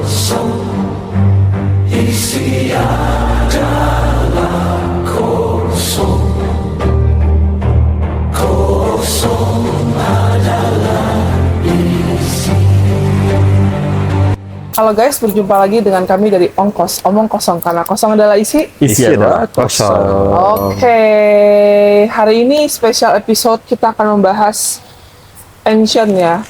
Halo guys, berjumpa lagi dengan kami dari Ongkos, omong kosong karena kosong adalah isi adalah kosong. Oke, hari ini spesial episode kita akan membahas ancient ya,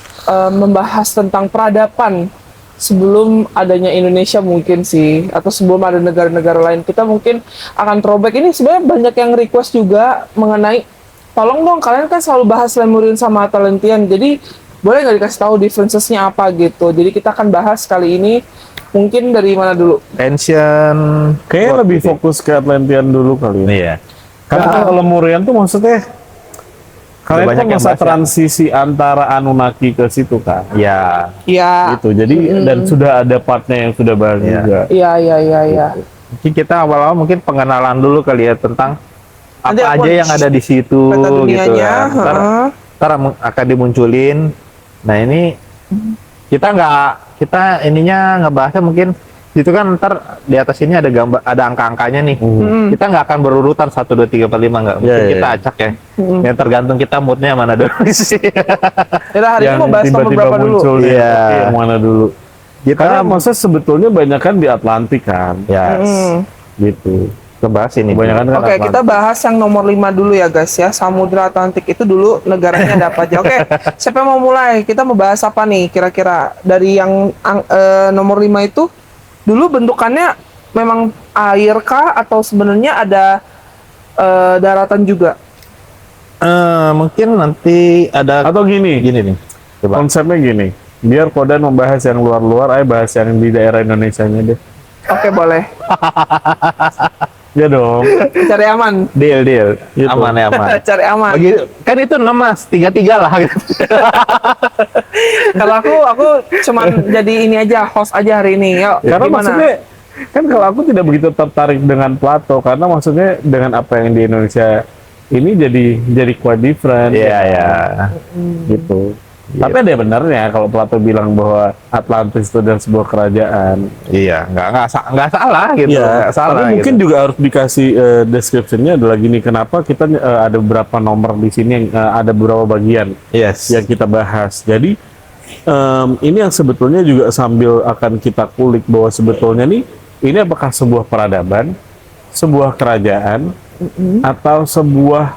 membahas tentang peradaban sebelum adanya Indonesia mungkin sih, atau sebelum ada negara-negara lain. Kita mungkin akan throwback. Ini sebenarnya banyak yang request juga mengenai, tolong dong kalian kan selalu bahas Lemurian sama Atlantean, jadi boleh nggak dikasih tahu differences-nya apa gitu. Jadi kita akan bahas kali ini, mungkin dari mana dulu? Ancient, kayaknya lebih fokus ke Atlantean dulu kali ya. Iya. Karena kalau Lemurian tuh maksudnya kalian banyak kan yang masa bahas ya. transisi antara Anunnaki ke situ kan. Ya. Ya. Gitu. Jadi dan sudah ada partnya yang sudah bahas Iya. juga. Iya. Mungkin kita awal-awal mungkin pengenalan dulu kali ya tentang Nanti apa aku aja yang ada di situ peta gitu dunianya, kan. Ntar akan dimunculin. Nah ini kita ininya ngebahasnya mungkin itu kan ntar di atas ini ada gambar, ada angka-angkanya nih. Kita nggak akan berurutan 1, 2, 3, 4, 5 nggak. Mungkin kita acak ya. Yang tergantung kita moodnya mana dulu sih. Kita hari ini mau bahas nomor tiba-tiba berapa dulu? muncul di Iya. yang mana dulu. Karena Kita maksudnya sebetulnya banyak kan di Atlantik kan. ya Gitu. kita bahas ini. Kebanyakan kan Oke, Atlantik. kita bahas yang nomor 5 dulu ya guys ya. Samudra Atlantik itu dulu negaranya ada apa aja. Oke, siapa yang mau mulai? Kita mau bahas apa nih kira-kira? Dari yang nomor 5 itu dulu bentukannya memang air kah atau sebenarnya ada daratan juga? Mungkin nanti ada Atau gini nih. Coba. konsepnya gini. Biar Kodan membahas yang luar-luar, ayo bahas yang di daerah Indonesianya deh. Oke, boleh. Ya dong. Cari aman. Deal. Gitu. Aman ya aman. Cari aman. Kan itu 6 mas, 3-3 lah gitu. Kalau aku cuman jadi ini aja, host aja hari ini. Yuk, Karena gimana? maksudnya kan kalau aku tidak begitu tertarik dengan Plato karena maksudnya dengan apa yang di Indonesia ini jadi quite different. Iya ya. Gitu. Tapi ada benarnya kalau Plato bilang bahwa Atlantis itu adalah sebuah kerajaan. Iya, nggak salah gitu. Iya, Nggak salah tapi gitu. mungkin juga harus dikasih description-nya adalah gini, kenapa kita ada beberapa nomor di sini yang ada beberapa bagian Yes. yang kita bahas. Jadi ini yang sebetulnya juga sambil akan kita kulik bahwa sebetulnya nih ini apakah sebuah peradaban, sebuah kerajaan, atau sebuah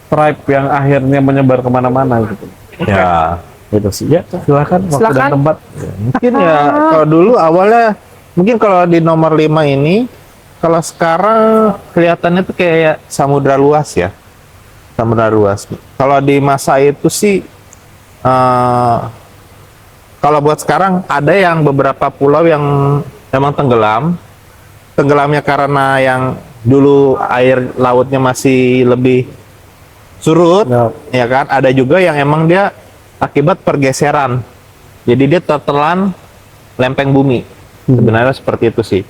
tribe yang akhirnya menyebar kemana-mana gitu. Ya. Gitu sih. Ya, silakan waktu dan Silakan. tempat. Mungkin ya kalau dulu awalnya mungkin kalau di nomor 5 ini, kalau sekarang kelihatannya tuh kayak samudra luas ya. Samudra luas. Kalau di masa itu sih kalau buat sekarang ada yang beberapa pulau yang memang tenggelam. Tenggelamnya karena yang dulu air lautnya masih lebih surut, ya kan? Ada juga yang emang dia akibat pergeseran. Jadi dia tertelan lempeng bumi. Sebenarnya seperti itu sih.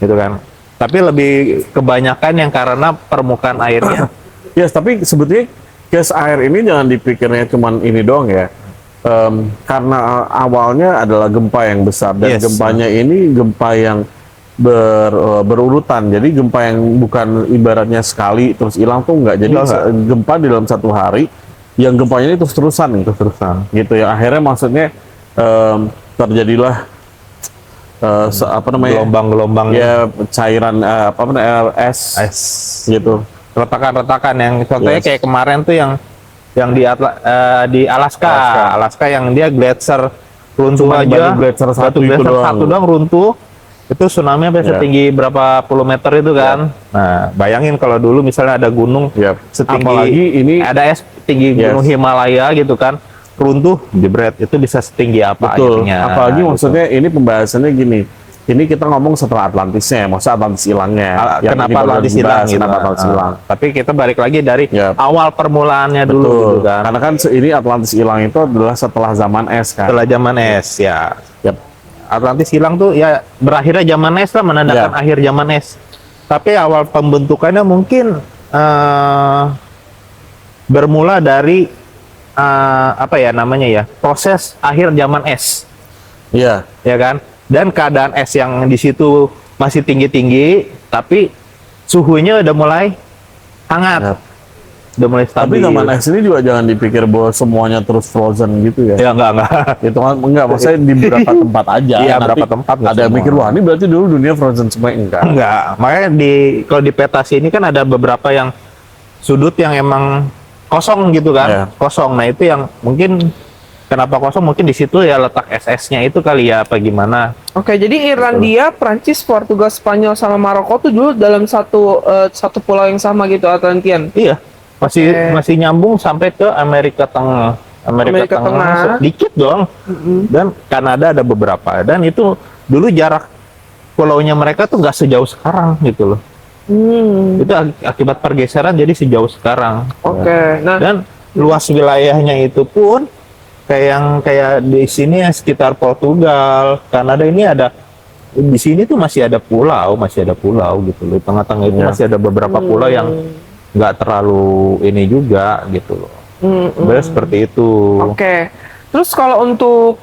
Gitu kan. Tapi lebih kebanyakan yang karena permukaan airnya. Yes, tapi sebetulnya gas air ini jangan dipikirnya cuman ini doang ya. Karena awalnya adalah gempa yang besar dan Yes. gempanya ini gempa yang berurutan. Jadi gempa yang bukan ibaratnya sekali terus hilang tuh enggak. Jadi gempa di dalam satu hari yang gempanya ini terus-terusan nih, terus-terusan. Gitu ya. Akhirnya maksudnya terjadilah Gelombang-gelombang ya cairan es gitu. retakan-retakan yang contohnya Yes. kayak kemarin tuh yang di Alaska yang dia gletser runtuh Cuma aja, batu gletser satu itu doang. satu doang runtuh, itu tsunami sampai Ya. setinggi berapa puluh meter itu kan. Nah bayangin kalau dulu misalnya ada gunung Yap. setinggi, Apalagi ini ada es tinggi Yes. gunung Himalaya gitu kan, runtuh jebret, itu bisa setinggi apa betul. airnya. Apalagi gitu. maksudnya ini pembahasannya gini. Ini kita ngomong setelah Atlantisnya, maksudnya Atlantis hilangnya. Yang Kenapa ini baru Atlantis dibahas, hilang gitu. Kenapa Atlantis hilang? Tapi kita balik lagi dari Yap. awal permulaannya dulu Betul. gitu kan. Karena kan ini Atlantis hilang itu adalah setelah zaman es kan. Setelah zaman es ya. Yap. Atlantis hilang tuh ya berakhirnya zaman es lah, menandakan Ya. akhir zaman es. Tapi awal pembentukannya mungkin bermula dari apa ya namanya ya, proses akhir zaman es, Iya. ya kan? dan keadaan es yang di situ masih tinggi-tinggi, tapi suhunya udah mulai hangat, udah mulai Tapi stabil. zaman es ini juga jangan dipikir bahwa semuanya terus frozen gitu ya. Ya enggak. Itu kan enggak, maksudnya di beberapa tempat aja. Iya, Nanti beberapa tempat, nggak ada yang semua. mikir, wah ini berarti dulu dunia frozen semua, enggak. Enggak, makanya kalau di peta sini kan ada beberapa yang sudut yang emang kosong gitu kan, Iya. kosong. Nah itu yang mungkin kenapa kosong, mungkin di situ ya letak SS-nya itu kali ya, apa gimana? Oke, jadi Irlandia, Prancis, Portugal, Spanyol sama Maroko tuh dulu dalam satu pulau yang sama gitu, Atlantian. Iya, masih Oke. masih nyambung sampai ke Amerika Tengah. Amerika Tengah. Sedikit doang. Dan Kanada ada beberapa. Dan itu dulu jarak pulaunya mereka tuh nggak sejauh sekarang gitu loh. Itu akibat pergeseran jadi sejauh sekarang. Oke, nah Dan luas wilayahnya itu pun kayak di sini ya, sekitar Portugal, Kanada ini ada, di sini tuh masih ada pulau gitu loh. Di tengah-tengah itu Iya. masih ada beberapa pulau yang nggak terlalu ini juga gitu loh. Sebenarnya seperti itu. Oke. Terus kalau untuk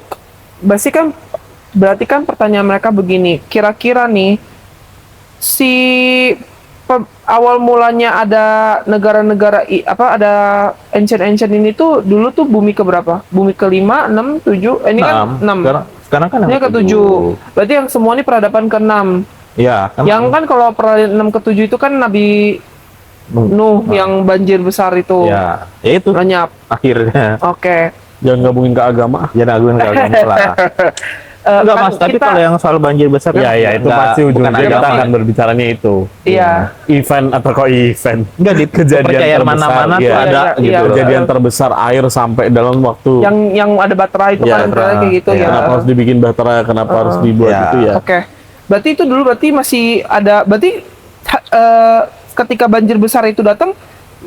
berarti kan pertanyaan mereka begini, kira-kira nih si awal mulanya ada negara-negara ada ancient ini tuh dulu tuh bumi keberapa? Bumi ke-5, 6, 7. Ini kan 6. Sekarang kan Ini yang ke-7. Berarti yang semua ini peradaban ke-6. Ya, kan Yang kan kalau peradaban 6 ke-7 itu kan Nabi Nuh yang banjir besar itu. ya itu Lenyap. akhirnya. Oke. Jangan gabungin ke agama. Jangan aguin ke agama lah. Enggak Kan mas, tapi kita- kalau yang soal banjir besar kan Ya itu nggak- pasti bukan ujung-ujungnya kita agama. akan berbicaranya itu. Iya. Event atau kok event? Enggak di Kejadian kepercayaan terbesar, mana-mana tuh iya. ada Iya, gitu. iya. loh. Kejadian terbesar air sampai dalam waktu. yang ada baterai itu Iya, kan kayak gitu iya. ya. Kenapa harus dibikin baterai? Kenapa harus dibuat Iya. itu ya? Oke. Berarti itu dulu masih ada ketika banjir besar itu datang,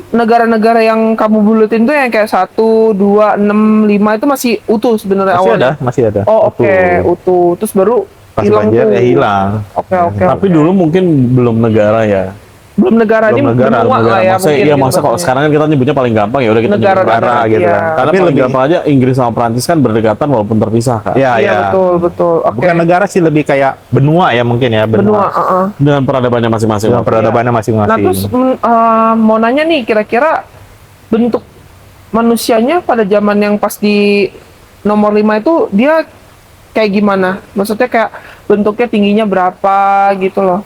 negara-negara yang kamu bulutin tuh yang kayak 1, 2, 6, 5 itu masih utuh sebenarnya awalnya. Masih ada. Oh, oke, Utuh. utuh. Terus baru Pas hilang banjir tuh. ya hilang. Oke. Tapi dulu mungkin belum negara ya. belum negara ini Belum negara, benua lah ya. Maksudnya mungkin iya, gitu masa kalau bahasanya. sekarang kan kita nyebutnya paling gampang ya udah kita nyebut Negara, negara negara, gitu iya. kan. Karena Tapi paling lebih- gampang aja Inggris sama Prancis kan berdekatan walaupun terpisah kan. Ya, Iya, ya. betul. Oke. Bukan negara sih, lebih kayak benua ya mungkin ya, Benua, benua. Dengan peradabannya masing-masing. Dengan peradabannya masing-masing. Nah, terus mau nanya nih, kira-kira bentuk manusianya pada zaman yang pas di nomor 5 itu dia kayak gimana? Maksudnya kayak bentuknya tingginya berapa gitu loh.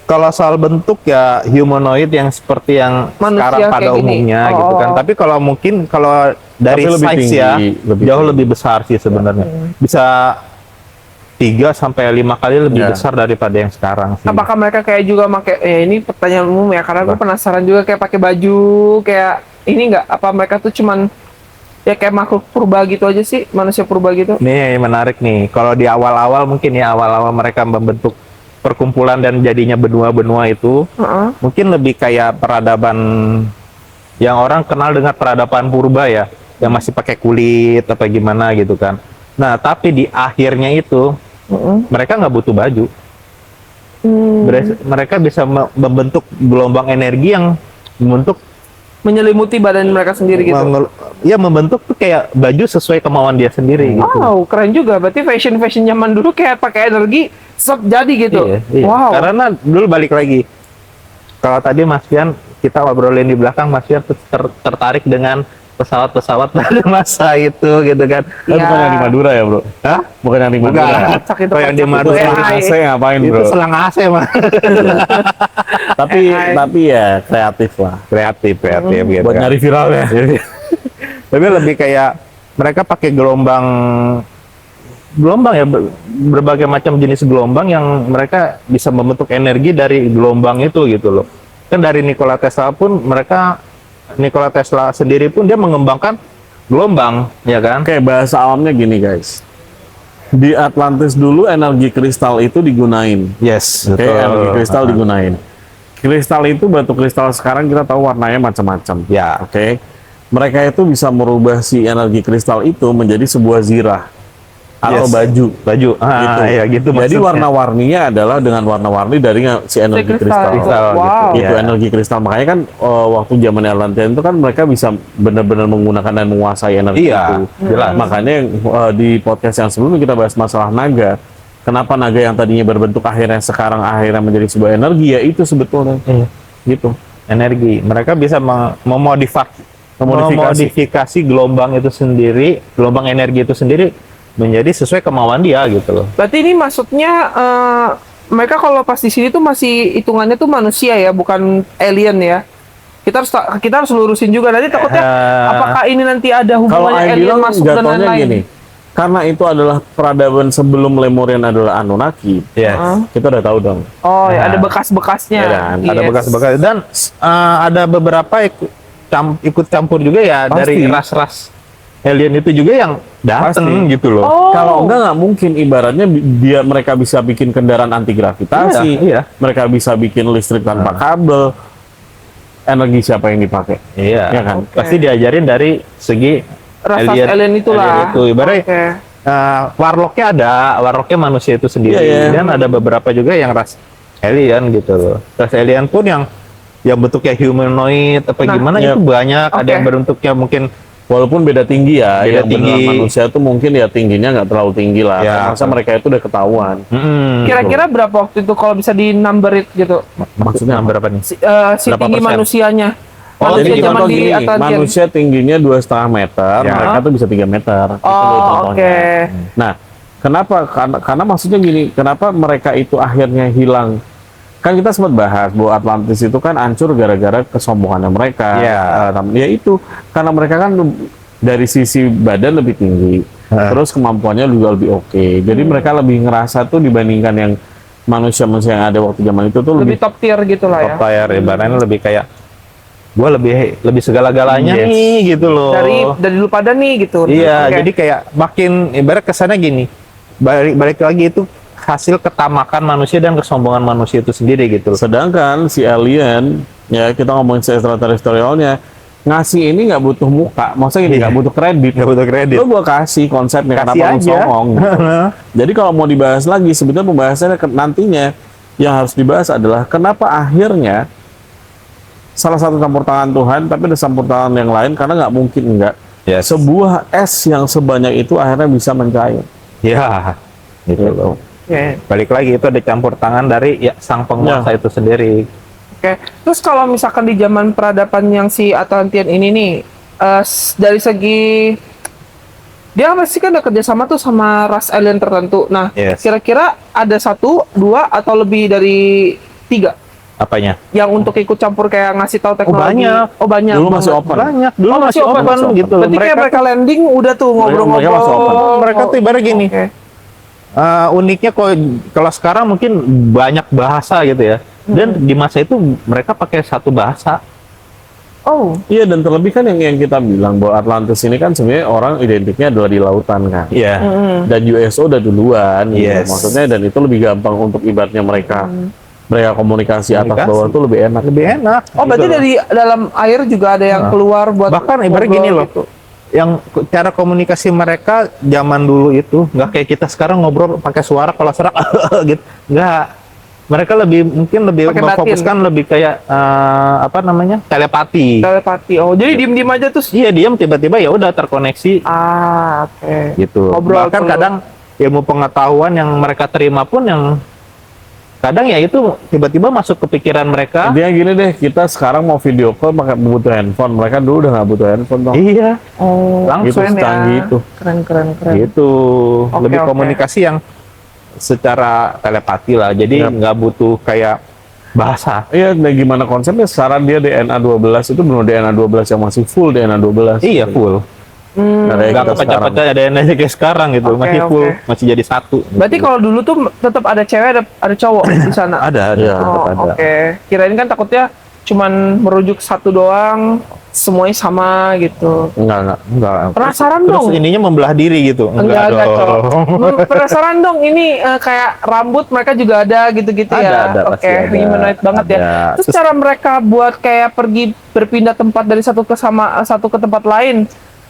Kalau soal bentuk ya humanoid yang seperti yang Manusia sekarang pada kayak gini. umumnya Oh. gitu kan. Tapi kalau mungkin kalau dari Tapi lebih size tinggi, ya lebih jauh tinggi. lebih besar sih sebenarnya. Bisa 3 sampai 5 kali lebih Ya. besar daripada yang sekarang sih. Apakah mereka kayak juga pakai ini pertanyaan umum ya, karena gue penasaran juga kayak pakai baju kayak ini nggak, apa mereka tuh cuman ya kayak makhluk purba gitu aja sih, manusia purba gitu. Nih menarik nih. Kalau di awal-awal mungkin ya awal-awal mereka membentuk perkumpulan dan jadinya benua-benua itu Heeh. mungkin lebih kayak peradaban yang orang kenal dengan peradaban purba ya, yang masih pakai kulit apa gimana gitu kan. Nah, tapi di akhirnya itu mereka nggak butuh baju. Mereka bisa membentuk gelombang energi yang membentuk Menyelimuti badan mereka sendiri gitu. ya membentuk tuh kayak baju sesuai kemauan dia sendiri gitu. Wow, keren juga. Berarti fashion zaman dulu kayak pakai energi jadi gitu. Iya. Wow. Karena dulu balik lagi. Kalau tadi Mas Fian kita ngobrolin di belakang, Mas Fian tertarik dengan pesawat-pesawat pada masa itu gitu kan. Iya. Bukan yang di Madura ya bro? Hah? Bukan yang di Madura. Bukan. Kocak itu, Kalau yang di kocak itu. Madura Selang AI. AC ngapain itu bro? selang AC mah. Tapi ya kreatif lah. kreatif gitu. Buat kan. nyari viral ya. Tapi lebih kayak mereka pakai gelombang ya, berbagai macam jenis gelombang yang mereka bisa membentuk energi dari gelombang itu gitu loh. Kan dari Nikola Tesla sendiri pun dia mengembangkan gelombang, ya kan? Oke, bahasa alamnya gini guys. Di Atlantis dulu energi kristal itu digunain. Yes, Oke, energi kristal digunain. Kristal itu batu kristal sekarang kita tahu warnanya macam-macam. Ya. Oke. Mereka itu bisa merubah si energi kristal itu menjadi sebuah zirah. atau Yes. baju. Baju. Gitu. Ya gitu Jadi maksudnya. warna-warninya adalah dengan warna-warni dari si energi kristal. Kristal, Wow. Itu Ya. energi kristal. Makanya kan waktu zaman Atlantean itu kan mereka bisa benar-benar menggunakan dan menguasai energi Iya, itu. jelas. Makanya di podcast yang sebelumnya kita bahas masalah naga. Kenapa naga yang tadinya berbentuk akhirnya sekarang akhirnya menjadi sebuah energi, ya itu sebetulnya. Iya. Gitu. Energi. Mereka bisa memodifikasi gelombang itu sendiri, gelombang energi itu sendiri menjadi sesuai kemauan dia gitu loh. Berarti ini maksudnya mereka kalau pas di sini tuh masih hitungannya tuh manusia ya, bukan alien ya. Kita harus lurusin juga nanti takutnya apakah ini nanti ada Kalau hubungannya Aing alien bilang masuk dan jatuhnya lain-lain. gini, karena itu adalah peradaban sebelum Lemurian adalah Anunnaki, Yes. kita udah tahu dong. Oh ya, Nah. ada bekas-bekasnya. Ya kan, Ada Yes. bekas-bekas dan ada beberapa ikut campur juga ya Pasti. dari ras-ras alien itu juga yang datang Pasti. gitu loh. Oh. Kalau enggak nggak mungkin, ibaratnya mereka bisa bikin kendaraan anti gravitasi, Iya, iya. mereka bisa bikin listrik tanpa kabel. Energi siapa yang dipakai? Iya. Ya kan? Pasti diajarin dari segi Ras alien itulah. alien itu. Ibaratnya Oke. warlocknya warlocknya manusia itu sendiri. Iya, iya. Dan ada beberapa juga yang ras alien gitu loh. Ras alien pun yang bentuknya humanoid apa Nah, gimana iya. itu banyak. Ada Oke. yang bentuknya mungkin Walaupun beda tinggi ya, Beda yang beneran tinggi. manusia tuh mungkin ya tingginya nggak terlalu tinggi lah. Ya. Masa mereka itu udah ketahuan. Kira-kira berapa waktu itu kalau bisa di number it gitu? Maksudnya apa? berapa nih? Si Berapa tinggi persen? manusianya. Oh, Manusia Jadi tinggi zaman contoh di gini, Atlantean. manusia tingginya 2,5 meter, Ya. mereka tuh bisa 3 meter. Itu loh Oh, contohnya. oke. Nah, kenapa? Karena maksudnya gini, kenapa mereka itu akhirnya hilang? Kan kita sempat bahas bahwa Atlantis itu kan hancur gara-gara kesombongannya mereka. Iya. Ya itu, karena mereka kan dari sisi badan lebih tinggi, terus kemampuannya juga lebih oke. Jadi mereka lebih ngerasa tuh dibandingkan yang manusia-manusia yang ada waktu zaman itu tuh Lebih top tier gitu lah ya. Top tier, ibaratnya lebih kayak gue lebih segala-galanya Yes. nih gitu loh. Dari lu pada nih gitu. Iya, Oke. jadi kayak makin ibarat kesannya gini. Balik lagi itu hasil ketamakan manusia dan kesombongan manusia itu sendiri gitu loh. Sedangkan si alien, ya kita ngomongin si extraterrestrialnya, ngasih ini nggak butuh muka, maksudnya gini Iya. nggak butuh kredit. Nggak butuh kredit. Lo gua kasih konsepnya, Kasih kenapa lu aja. songong gitu. Jadi kalau mau dibahas lagi, sebetulnya pembahasannya nantinya yang harus dibahas adalah kenapa akhirnya salah satu campur tangan Tuhan, tapi ada campur tangan yang lain, karena nggak mungkin enggak. Yes. Sebuah es yang sebanyak itu akhirnya bisa mencair. Ya, gitu loh. Oke. Balik lagi itu ada campur tangan dari sang penguasa itu sendiri. Oke. Terus kalau misalkan di zaman peradaban yang si Atlantean ini nih, dari segi dia pasti kan ada kerjasama tuh sama ras alien tertentu. Nah, Yes. kira-kira ada 1, 2 atau lebih dari 3 Apanya? yang untuk ikut campur kayak ngasih tahu teknologi? banyak. Oh banyak. Dulu masih banget. open. Banyak. Dulu Oh, masih open gitu loh. Berarti kayak mereka landing udah tuh Mereka masih open. ngobrol-ngobrol. Mereka tuh ibarat gini. Oke. Uniknya kalau sekarang mungkin banyak bahasa gitu ya. Dan di masa itu mereka pakai satu bahasa. Oh, Iya, dan terlebih kan yang kita bilang bahwa Atlantis ini kan sebenarnya orang identiknya adalah di lautan kan. Iya. Dan USO udah duluan gitu. Yes. Maksudnya, dan itu lebih gampang untuk ibaratnya mereka komunikasi atas Komunikasi. bawah tuh lebih enak. Lebih enak. oh berarti gitu loh. dari dalam air juga ada yang keluar buat Bahkan ibarat ngobrol gini loh. gitu. Yang cara komunikasi mereka zaman dulu itu nggak kayak kita sekarang ngobrol pakai suara kalau serak gitu. Nggak. Mereka mungkin lebih Pakai batin. memfokuskan lebih kayak apa namanya? Telepati. Telepati. Oh, jadi diem-diem aja terus. Iya, diam tiba-tiba ya udah terkoneksi Ah, oke. gitu. Ngobrol Bahkan terus. kadang ilmu pengetahuan yang mereka terima pun yang kadang ya itu tiba-tiba masuk ke pikiran mereka. Intinya gini deh, kita sekarang mau video call pakai butuh handphone. Mereka dulu udah nggak butuh handphone toh. Iya, Oh, langsung Gitu, keren ya. secanggih itu. Keren. gitu. Oke, Lebih oke. komunikasi yang secara telepati lah. Jadi Yap. nggak butuh kayak bahasa. Iya, nah gimana konsepnya? Sekarang dia DNA 12 itu benar DNA 12 yang masih full DNA 12. Iya, full. Nah, kayak Nggak kita sekarang. kepecah-pecah ada yang aja kayak sekarang gitu. Oke, Masih full, oke. masih jadi satu. Berarti kalau dulu tuh tetap ada cewek, ada cowok di sana. ada, Iya. tetap Oh, ada. oke. Kirain kan takutnya cuman merujuk satu doang, semuanya sama gitu. Enggak. Penasaran Terus dong. ininya membelah diri gitu. Enggak, dong. Cok. Penasaran dong, ini kayak rambut mereka juga ada gitu-gitu ya. Ada, Oke, pasti ada. humanoid banget ya. Ada. Terus cara mereka buat kayak pergi berpindah tempat dari satu ke tempat lain,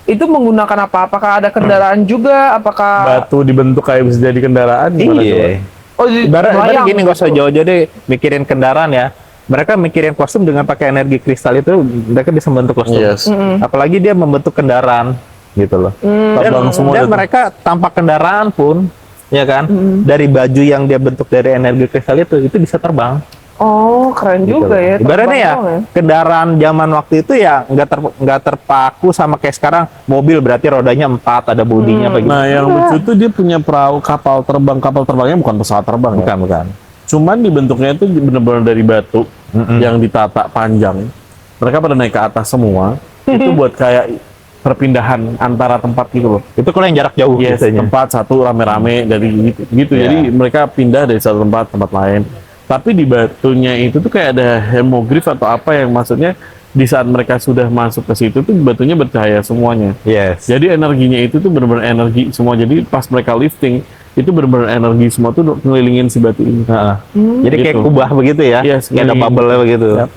itu menggunakan apa? Apakah ada kendaraan juga? Apakah Batu dibentuk kayak bisa jadi kendaraan gimana coba? Iya. oh Ibarat layang gini, nggak usah gitu. jauh-jauh deh mikirin kendaraan ya. Mereka mikirin kostum dengan pakai energi kristal itu, mereka bisa membentuk kostum. Yes. Apalagi dia membentuk kendaraan gitu loh. Terbang semua Dan itu. mereka tanpa kendaraan pun, ya kan, dari baju yang dia bentuk dari energi kristal itu bisa terbang. Oh, keren Gitu juga loh. ya. Ibaratnya ya, terbang doang kendaraan zaman waktu itu ya nggak terpaku sama kayak sekarang. Mobil berarti rodanya 4, ada bodinya apa gitu. Nah, yang lucu tuh dia punya perahu kapal terbang. Kapal terbangnya bukan pesawat terbang ya. Bukan. Cuman dibentuknya itu benar-benar dari batu yang ditata panjang. Mereka pada naik ke atas semua. Itu buat kayak perpindahan antara tempat gitu loh. Itu kalau yang jarak jauh Yes, biasanya. tempat satu rame-rame dari gitu. Iya. Jadi mereka pindah dari satu tempat ke tempat lain. Tapi di batunya itu tuh kayak ada hemogrif atau apa yang maksudnya di saat mereka sudah masuk ke situ tuh batunya bercahaya semuanya. Yes. Jadi energinya itu tuh benar-benar energi semua. Jadi pas mereka lifting itu benar-benar energi semua tuh ngelilingin si batu ini. Heeh. Jadi kayak Gitu. kubah begitu ya. Yes, Kayak ada kayak bubble begitu. Yap.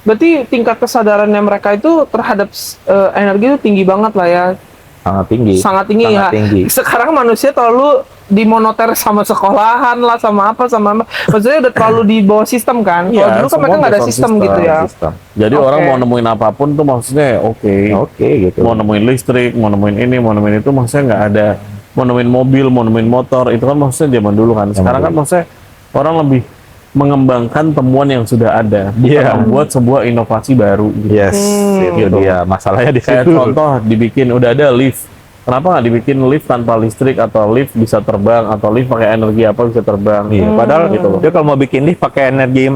Berarti tingkat kesadarannya mereka itu terhadap energi itu tinggi banget lah ya. Sangat tinggi. Sangat tinggi ya. tinggi. Sekarang manusia terlalu dimonoter sama sekolahan lah, sama apa. Maksudnya udah terlalu di bawah sistem kan. Kalau Iya, dulu kan semua mereka nggak ada based on sistem gitu ya. Sistem. Jadi Oke. orang mau nemuin apapun tuh maksudnya oke. Oke gitu. Mau nemuin listrik, mau nemuin ini, mau nemuin itu maksudnya nggak ada. Mau nemuin mobil, mau nemuin motor, itu kan maksudnya zaman dulu kan. Sekarang kan maksudnya orang lebih mengembangkan temuan yang sudah ada, bukan Iya. membuat sebuah inovasi baru. Gitu. Yes, itu Gitu. dia masalahnya di Kayak situ. contoh dibikin udah ada lift. Kenapa nggak dibikin lift tanpa listrik atau lift bisa terbang atau lift pakai energi apa bisa terbang? Iya, padahal gitu loh. dia kalau mau bikin lift pakai energi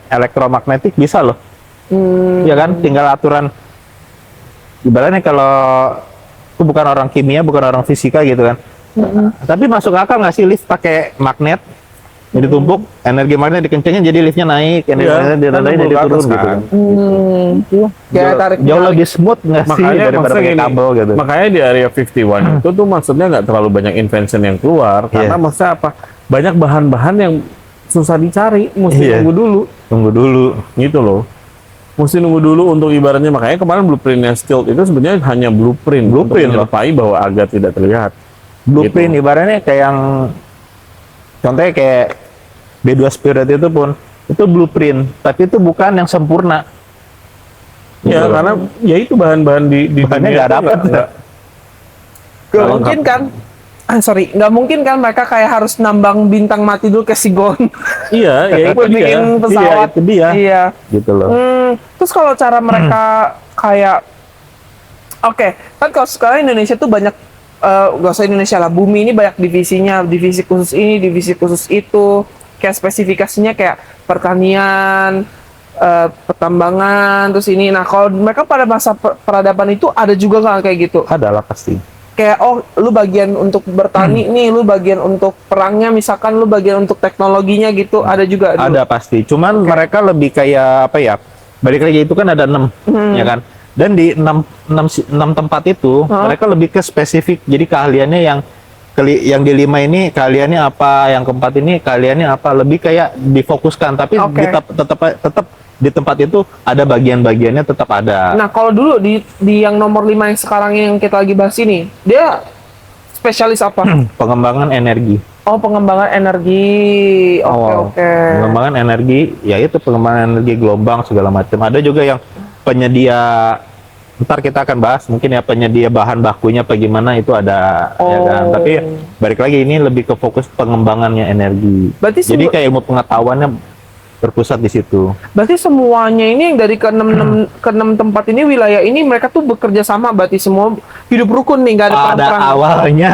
elektromagnetik bisa loh. Ya kan, tinggal aturan. Ibaratnya kalau aku bukan orang kimia, bukan orang fisika gitu kan. Tapi masuk akal nggak sih lift pakai magnet? Jadi tumpuk, energi magnet dikencengin jadi liftnya naik, energi Iya, magnet kan jadi nembus ke turun atas gitu kan. kan. Kayak tarik Jauh menarik. lebih smooth nggak sih Makanya daripada maksudnya pakai gini, kabel gitu. makanya di area 51 itu tuh maksudnya nggak terlalu banyak invention yang keluar karena Iya. maksudnya apa? Banyak bahan-bahan yang susah dicari, mesti Iya. nunggu dulu Tunggu dulu. gitu loh. Mesti nunggu dulu untuk ibaratnya makanya kemarin blueprintnya Stilt itu sebenarnya hanya blueprint untuk Blueprint loh. menyerupai bahwa agar tidak terlihat. Blueprint Gitu. ibaratnya kayak yang contohnya kayak B2 Spirit itu pun itu blueprint, tapi itu bukan yang sempurna. Ya Gitu loh. karena ya itu bahan-bahan di Bahannya dunia nggak tuh dapet. Nggak mungkin kan? Nggak mungkin kan mereka kayak harus nambang bintang mati dulu ke Sigon. Iya, ya itu buat dia. bikin pesawat. Iya, itu dia. Iya. Gitu loh. Terus kalau cara mereka kayak, oke, kan kalau sekarang Indonesia tuh banyak, gak usah Indonesia lah, bumi ini banyak divisinya, divisi khusus ini, divisi khusus itu, kayak spesifikasinya kayak pertanian, pertambangan, terus ini. Nah, kalau mereka pada masa peradaban itu ada juga nggak kayak gitu? Ada lah pasti. Kayak, oh, lu bagian untuk bertani nih, lu bagian untuk perangnya, misalkan lu bagian untuk teknologinya gitu, ada juga dulu? Ada pasti. Cuman mereka lebih kayak apa ya? Balik lagi itu kan ada 6, ya kan? Dan di 6 tempat itu mereka lebih ke spesifik. Jadi keahliannya yang di 5 ini keahliannya apa, yang keempat ini keahliannya apa, lebih kayak difokuskan. Tapi Oke. tetap di tempat itu ada bagian-bagiannya tetap ada. Nah, kalau dulu di yang nomor 5 yang sekarang yang kita lagi bahas ini, dia spesialis apa? Pengembangan energi. Oh, pengembangan energi. Oke. Pengembangan energi, ya itu pengembangan energi gelombang segala macam. Ada juga yang penyedia, ntar kita akan bahas mungkin ya penyedia bahan bakunya apa gimana itu ada, ya kan. Oh. Tapi balik lagi ini lebih ke fokus pengembangannya energi. Berarti Jadi kayak ilmu pengetahuannya berpusat di situ. Berarti semuanya ini yang dari ke-6 tempat ini, wilayah ini mereka tuh bekerja sama, berarti semua hidup rukun nih, nggak ada Pada perang-perang. awalnya.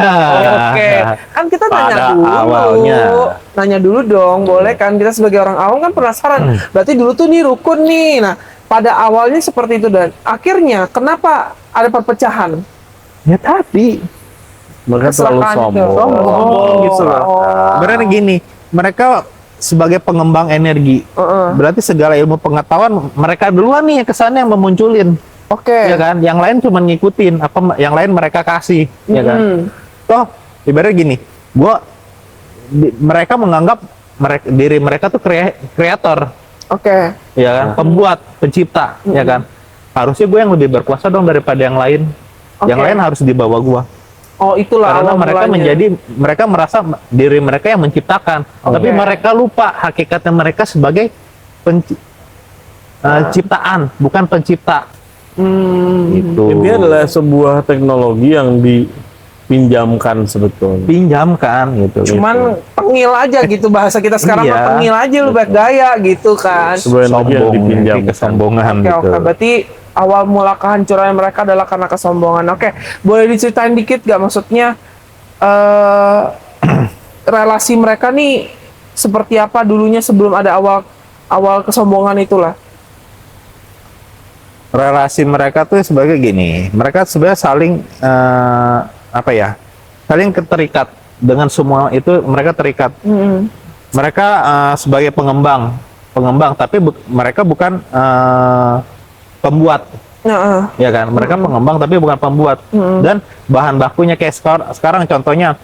Oke. Kan kita nanya Pada dulu. awalnya. Nanya dulu dong, boleh kan? Kita sebagai orang awam kan penasaran. Berarti dulu tuh nih rukun nih. Nah, pada awalnya seperti itu dan akhirnya kenapa ada perpecahan? Ya tadi. Mereka terlalu Kecelakaan itu. sombong. Sombong gitu loh. Berarti gini, mereka sebagai pengembang energi, berarti segala ilmu pengetahuan mereka duluan nih kesannya yang memunculin, Oke. ya kan? Yang lain cuma ngikutin, apa yang lain mereka kasih, ya kan? Toh, ibaratnya gini, mereka menganggap diri mereka tuh kreator, Oke. ya kan? Pembuat, pencipta, ya kan? Harusnya gue yang lebih berkuasa dong daripada yang lain. Yang Oke. lain harus di bawah gua. Oh, itulah Karena awal mereka mulanya. mereka merasa diri mereka yang menciptakan, tapi mereka lupa hakikatnya mereka sebagai ciptaan, bukan pencipta. Gitu. Ini adalah sebuah teknologi yang dipinjamkan sebetulnya. Pinjamkan gitu. Cuman tengil aja gitu bahasa kita sekarang Iya. mah tengil aja lu baik gaya gitu kan. Sebuah energi yang sombong, dipinjamkan. kesombongan Oke, gitu. oke. Berarti awal mula kehancuran mereka adalah karena kesombongan. Oke, boleh diceritain dikit gak maksudnya relasi mereka nih seperti apa dulunya sebelum ada awal kesombongan itulah. Relasi mereka tuh sebagai gini, mereka sebenarnya saling apa ya, saling terikat dengan semua itu, mereka terikat. Mereka sebagai pengembang, tapi mereka bukan pembuat, ya kan? Mereka pengembang tapi bukan pembuat. Dan bahan bakunya kayak sekarang contohnya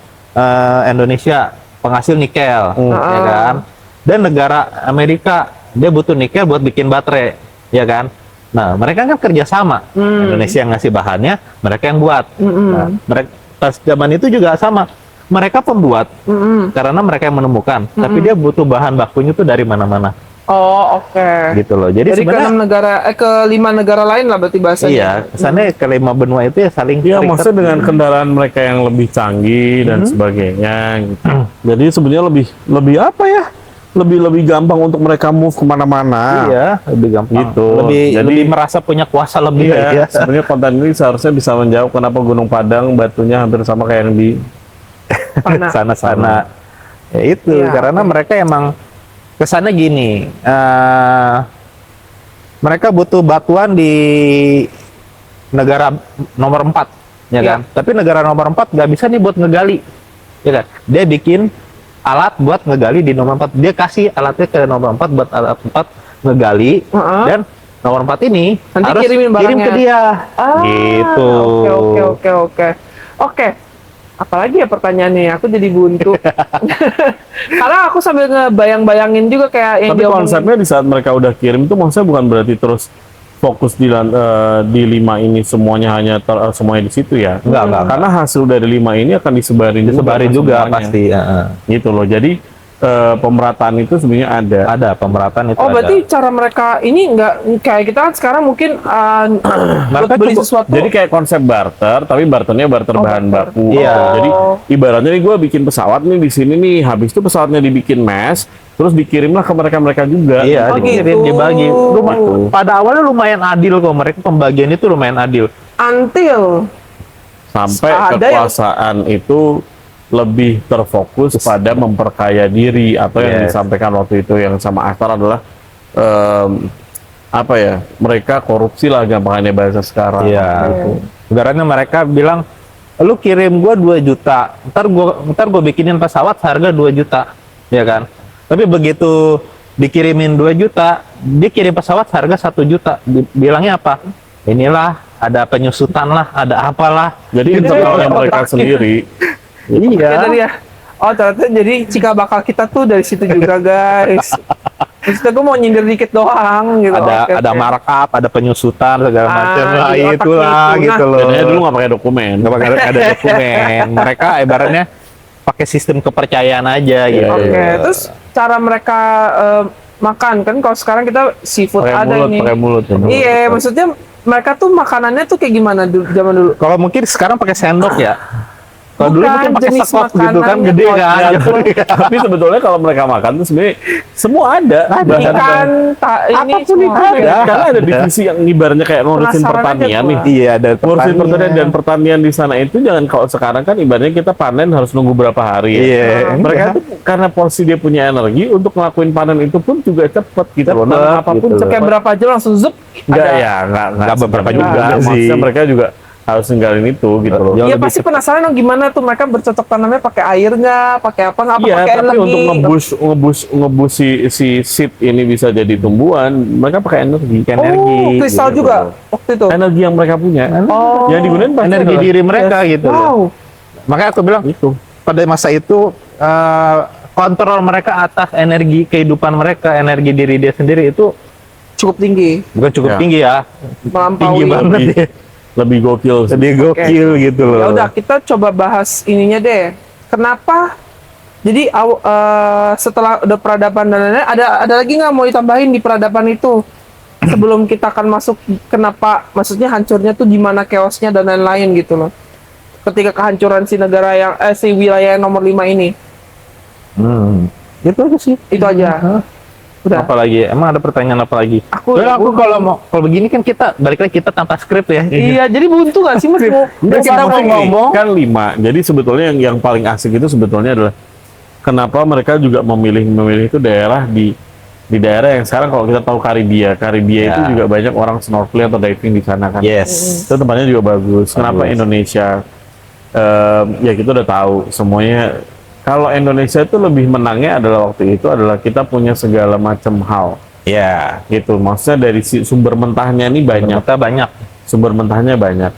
Indonesia penghasil nikel, ya kan? Dan negara Amerika dia butuh nikel buat bikin baterai, ya kan? Nah, mereka kan kerjasama. Indonesia yang ngasih bahannya, mereka yang buat. Nah, mereka pas zaman itu juga sama. Mereka pembuat, karena mereka yang menemukan. Tapi dia butuh bahan bakunya tuh dari mana-mana, Oh, oke. gitu loh. Jadi Jadi ke sebenarnya 6 negara, ke 5 negara lain lah berarti bahasanya. iya, kesannya kelima benua itu ya saling Iya, terikat. maksudnya dengan kendaraan mereka yang lebih canggih dan sebagainya. Gitu. Jadi sebenarnya lebih apa ya? Lebih gampang untuk mereka move kemana-mana. Iya, lebih gampang. Gitu. Lebih Jadi- merasa punya kuasa lebih Iya, ya. sebenarnya konten ini seharusnya bisa menjawab kenapa Gunung Padang batunya hampir sama kayak yang di Mana? Sana-sana. Ya itu, Iya, karena mereka emang kesannya gini. Mereka butuh batuan di negara nomor 4, ya Iya. kan? Tapi negara nomor 4 nggak bisa nih buat ngegali, ya kan? Dia bikin alat buat ngegali di nomor 4. Dia kasih alatnya ke nomor 4 buat alat 4 ngegali, dan nomor 4 ini Nanti harus kirimin kirim ke barangnya. dia. Ah, Gitu. Oke. Oke. Apalagi ya pertanyaannya, aku jadi buntu. Karena aku sambil ngebayang-bayangin juga kayak yang Tapi dia omongin. konsepnya di saat mereka udah kirim itu maksudnya bukan berarti terus fokus di 5 ini semuanya hanya semuanya di situ ya. Enggak. Karena hasil dari 5 ini akan disebarin Disebarin ke juga semuanya. pasti. Gitu loh. Jadi pemerataan itu sebenarnya ada. Ada pemerataan itu. Oh, berarti ada. cara mereka ini nggak kayak kita kan sekarang mungkin buat beli cukup- sesuatu. Jadi kayak konsep barter, tapi barternya barter bahan barter. baku. Iya. Jadi ibaratnya nih gue bikin pesawat nih di sini nih, habis itu pesawatnya dibikin mesh, terus dikirimlah ke mereka juga. Iya, Oh, dikirim, gitu. dibagi. Pada awalnya lumayan adil kok, mereka pembagian itu lumayan adil. Until Sampai Ada kekuasaan itu lebih terfokus pada memperkaya diri, atau yang Yes. disampaikan waktu itu yang sama Aktar adalah apa ya, mereka korupsi lah gampangannya bahasa sekarang. Iya. Gitu. Ibaratnya mereka bilang, lu kirim gua 2 juta, ntar gua bikinin pesawat harga 2 juta, ya kan? Tapi begitu dikirimin 2 juta, dia kirim pesawat harga 1 juta. Bilangnya apa? Inilah ada penyusutan lah, ada apalah. Jadi internalnya mereka otak. sendiri. ya tadi ya. Oh, ternyata jadi cikal bakal kita tuh dari situ juga, guys. Maksudnya gue mau nyindir dikit doang gitu. Oke, Ada oke. markup, ada penyusutan segala macam lah, di otaknya itulah itu. gitu Nah, loh. Biasanya dulu nggak pakai dokumen. Nggak pakai ada dokumen. Mereka ibaratnya pakai sistem kepercayaan aja gitu. Oke, terus cara mereka makan kan kalau sekarang kita seafood Pakai ada mulut, ini. pakai mulut. Iya, maksudnya mereka tuh makanannya tuh kayak gimana dulu, zaman dulu? Kalau mungkin sekarang pakai sendok ya. Kalau dulu Bukan, mungkin pakai jenis sekop gitu kan, makanannya gede tuh kan. Ya, tapi sebetulnya kalau mereka makan tuh sebenarnya semua ada. Bahan-bahan. Ikan, ini Apapun semua itu ada. Karena ada divisi yang ibaratnya kayak ngurusin Penasaran pertanian aja nih. gua. Iya, ada Ngurusin pertanian dan pertanian di sana itu jangan, kalau sekarang kan ibaratnya kita panen harus nunggu berapa hari ya. Iya. Mereka tuh karena porsi dia punya energi untuk ngelakuin panen itu pun juga cepet gitu loh. Cepet, Nah, apapun gitu. cepet. kayak berapa jam langsung zup. Enggak ada. ya, enggak beberapa juga. juga sih. Maksudnya mereka juga harus ninggalin itu gitu loh. Jauh Iya lebih pasti cepat. penasaran dong gimana tuh mereka bercocok tanamnya pakai air nggak, pakai apa nggak, apa Iya, pakai tapi energi. untuk ngebus si seed ini bisa jadi tumbuhan, mereka pakai energi. Oh, kristal gitu. juga waktu itu. Energi yang mereka punya. Oh. Yang digunakan pasti energi adalah- diri mereka gitu loh. Wow. Makanya aku bilang itu. pada masa itu kontrol mereka atas energi kehidupan mereka, energi diri dia sendiri itu Cukup tinggi, bukan cukup Ya. tinggi ya, melampaui. tinggi banget ya. lebih gokil sih. Lebih gokil gitu loh. Ya udah, kita coba bahas ininya deh. Kenapa? Jadi setelah udah peradaban dan lain-lain, ada lagi nggak mau ditambahin di peradaban itu? Sebelum kita akan masuk, kenapa? Maksudnya hancurnya tuh gimana, chaosnya dan lain-lain gitu loh. Ketika kehancuran si negara yang si wilayah yang nomor 5 ini. Itu aja sih. Itu aja. Udah. Apa lagi? Emang ada pertanyaan apa lagi? Aku Kalau begini kan kita balik lagi kita tanpa skrip ya. Iya, jadi buntu gak sih Mas? Enggak, Kita sama mau sih, ngomong. kan 5. Jadi sebetulnya yang paling asik itu sebetulnya adalah kenapa mereka juga memilih itu daerah di daerah yang sekarang kalau kita tahu Karibia itu Ya. juga banyak orang snorkeling atau diving di sana kan. Yes. Itu tempatnya juga bagus. Kenapa Bagus. Indonesia? Ya kita udah tahu semuanya. Kalau Indonesia itu lebih menangnya adalah waktu itu adalah kita punya segala macam hal Ya. gitu. Maksudnya dari sumber mentahnya ini banyak. Ternyata banyak. Sumber mentahnya banyak.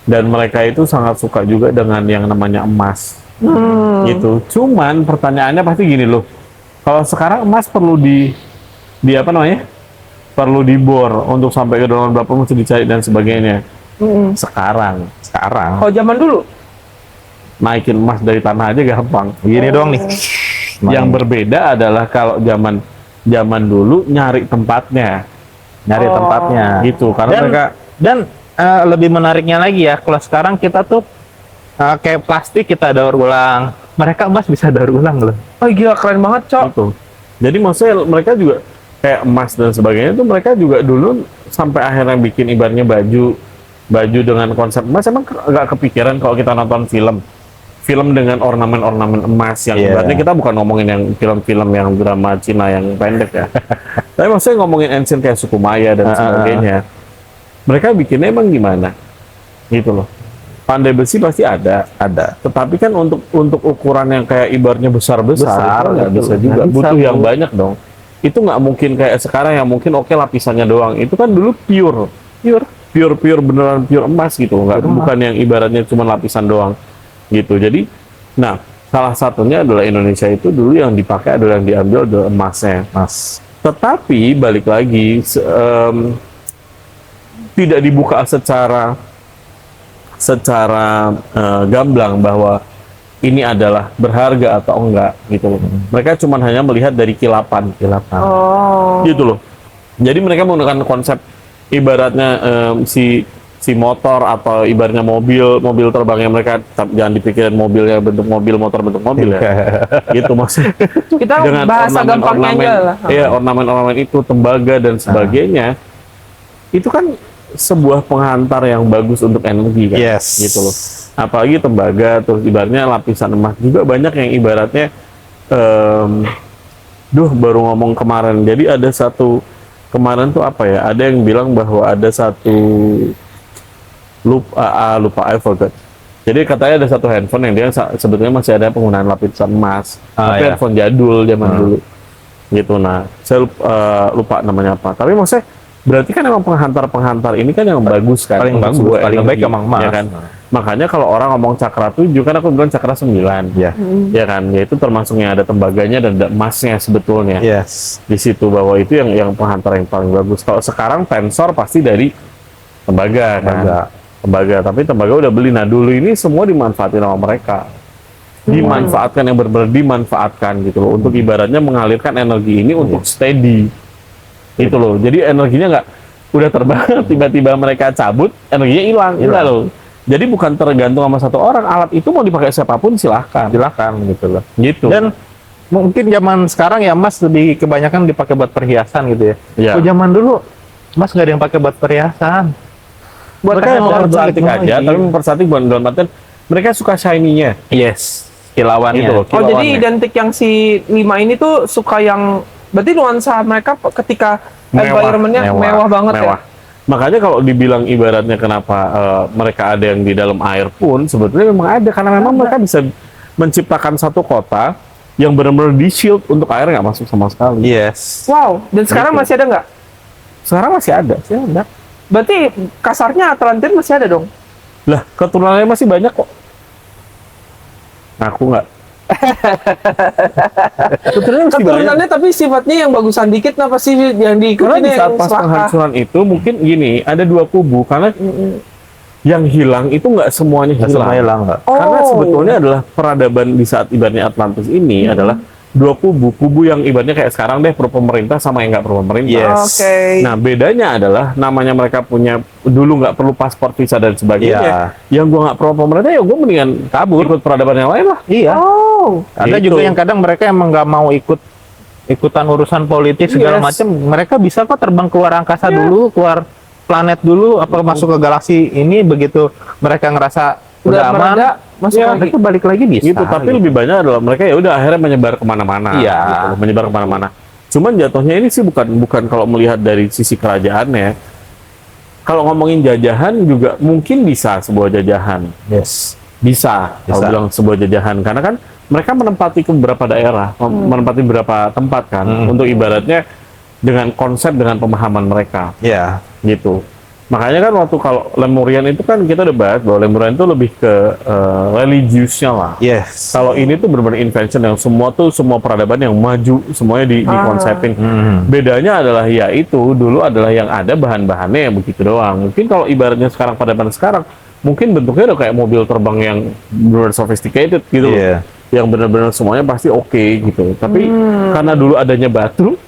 Dan mereka itu sangat suka juga dengan yang namanya emas. Gitu. Cuman pertanyaannya pasti gini loh. Kalau sekarang emas perlu di apa namanya? Perlu dibor untuk sampai ke dalam berapa mesti dicari dan sebagainya. Sekarang Kalau zaman dulu, naikin emas dari tanah aja gampang. Gini doang nih. Yang berbeda adalah kalau zaman dulu nyari tempatnya. Nyari tempatnya. Gitu. Karena Dan, mereka lebih menariknya lagi ya, kalau sekarang kita tuh kayak plastik kita daur ulang. Mereka emas bisa daur ulang loh. oh gila keren banget, Cok. gitu. Jadi maksudnya mereka juga kayak emas dan sebagainya itu mereka juga dulu sampai akhirnya bikin ibaratnya baju dengan konsep emas. Emang nggak kepikiran kalau kita nonton film dengan ornamen-ornamen emas yang Iya. ibaratnya kita bukan ngomongin yang film-film yang drama Cina yang pendek ya. Tapi maksudnya ngomongin ancient kayak suku Maya dan sebagainya. Mereka bikinnya emang gimana? Gitu loh. Pandai besi pasti ada. Tetapi kan untuk ukuran yang kayak ibaratnya besar itu nggak gitu. bisa juga. Nggak bisa, Butuh yang Bu. banyak dong. Itu nggak mungkin kayak sekarang yang mungkin oke lapisannya doang. Itu kan dulu pure beneran pure emas gitu. Nggak, bukan yang ibaratnya cuma lapisan doang gitu. Jadi, nah salah satunya adalah Indonesia itu dulu yang dipakai adalah yang diambil adalah emasnya. Mas. Tetapi balik lagi tidak dibuka secara gamblang bahwa ini adalah berharga atau enggak gitu loh. Mereka cuma hanya melihat dari kilapan Oh. gitu loh. Jadi mereka menggunakan konsep ibaratnya si motor atau ibaratnya mobil terbangnya mereka jangan dipikirin mobilnya bentuk mobil, motor bentuk mobil ya. Gitu maksudnya. Kita bahasa gampangnya aja lah. Iya, ornamen-ornamen itu, tembaga dan sebagainya. Itu kan sebuah penghantar yang bagus untuk energi kan. Yes. Gitu loh. Apalagi tembaga, terus ibaratnya lapisan emas juga banyak yang ibaratnya baru ngomong kemarin. Jadi ada satu kemarin tuh apa ya? Ada yang bilang bahwa ada satu lupa I forgot. Jadi katanya ada satu handphone yang dia sebetulnya masih ada penggunaan lapisan emas. Tapi ya. handphone jadul zaman dulu. Gitu. Nah, saya lupa namanya apa. Tapi maksudnya berarti kan emang penghantar ini kan yang bagus kan. Paling untuk bagus, sebuah paling energi, baik emang emas. ya kan? Makanya kalau orang ngomong cakra 7 kan aku bilang cakra 9. Ya. Ya kan? Yaitu termasuknya ada tembaganya dan ada emasnya sebetulnya. Yes. Di situ bahwa itu yang penghantar yang paling bagus. Kalau sekarang tensor pasti dari tembaga kan. Tembaga, tapi tembaga udah beli. Nah dulu ini semua dimanfaatin sama mereka. Dimanfaatkan yang benar-benar dimanfaatkan gitu loh. Untuk ibaratnya mengalirkan energi ini untuk steady. Gitu loh. Jadi energinya nggak udah terbang, tiba-tiba mereka cabut, energinya hilang. Enggak loh. Jadi bukan tergantung sama satu orang. Alat itu mau dipakai siapapun silahkan gitu loh. Gitu. Dan mungkin zaman sekarang ya emas lebih kebanyakan dipakai buat perhiasan gitu ya. Iya. Kalau zaman dulu emas nggak ada yang pakai buat perhiasan. mereka Bukan yang mempercantik teknologi. aja, tapi mempercantik bukan dalam artian mereka suka shiny-nya. Yes. Kilauannya. Gitu loh. Oh, jadi kilauannya. identik yang si 5 ini tuh suka yang berarti nuansa mereka ketika Mewah, environment-nya mewah banget mewah. Makanya kalau dibilang ibaratnya kenapa mereka ada yang di dalam air pun sebetulnya memang ada karena memang mereka bisa menciptakan satu kota yang benar-benar di shield untuk air nggak masuk sama sekali. Yes. ya. Wow, dan sekarang Gitu. masih ada nggak? Sekarang masih ada. Berarti kasarnya Atlantis masih ada dong? Lah, keturunannya masih banyak kok. Aku nggak. Keturunannya masih banyak. Keturunannya tapi sifatnya yang bagusan dikit, kenapa sih yang Karena diikutin di saat yang pas selaka? penghancuran itu mungkin gini, ada dua kubu karena yang hilang itu nggak semuanya Nggak hilang. semua hilang nggak? Karena Oh. sebetulnya adalah peradaban di saat ibaratnya Atlantis ini adalah dua kubu yang ibaratnya kayak sekarang deh pro pemerintah sama yang nggak pro pemerintah. Yes. Oke. Nah bedanya adalah namanya mereka punya dulu nggak perlu paspor visa dan sebagainya. Yang gua nggak pro pemerintah ya gua mendingan kabur ikut peradaban yang lain lah. Iya. Oh. Ada Gitu. juga yang kadang mereka emang nggak mau ikutan urusan politik segala Yes. macam. Mereka bisa kok terbang keluar angkasa dulu, keluar planet dulu, apa masuk ke galaksi ini begitu mereka ngerasa udah aman, mereda, masuk ya, lagi. mereka balik lagi bisa. Gitu. Tapi lebih banyak adalah mereka ya udah akhirnya menyebar kemana-mana. Iya. Gitu loh, menyebar kemana-mana. Cuman jatuhnya ini sih bukan kalau melihat dari sisi kerajaannya. Kalau ngomongin jajahan juga mungkin bisa sebuah jajahan. Yes. Bisa, kalau Bisa. bilang sebuah jajahan. Karena kan mereka menempati ke beberapa daerah, menempati beberapa tempat kan, untuk ibaratnya dengan konsep, dengan pemahaman mereka, Ya. gitu. Makanya kan waktu kalau Lemurian itu kan kita udah bahas bahwa Lemurian itu lebih ke religiusnya lah. Yes. Kalau ini tuh benar-benar invention yang semua peradaban yang maju, semuanya dikonsepin. Bedanya adalah ya itu dulu adalah yang ada bahan-bahannya yang begitu doang. Mungkin kalau ibaratnya sekarang peradaban sekarang, mungkin bentuknya udah kayak mobil terbang yang benar sophisticated gitu loh. Iya. Yang benar-benar semuanya pasti oke gitu. Tapi karena dulu adanya batu,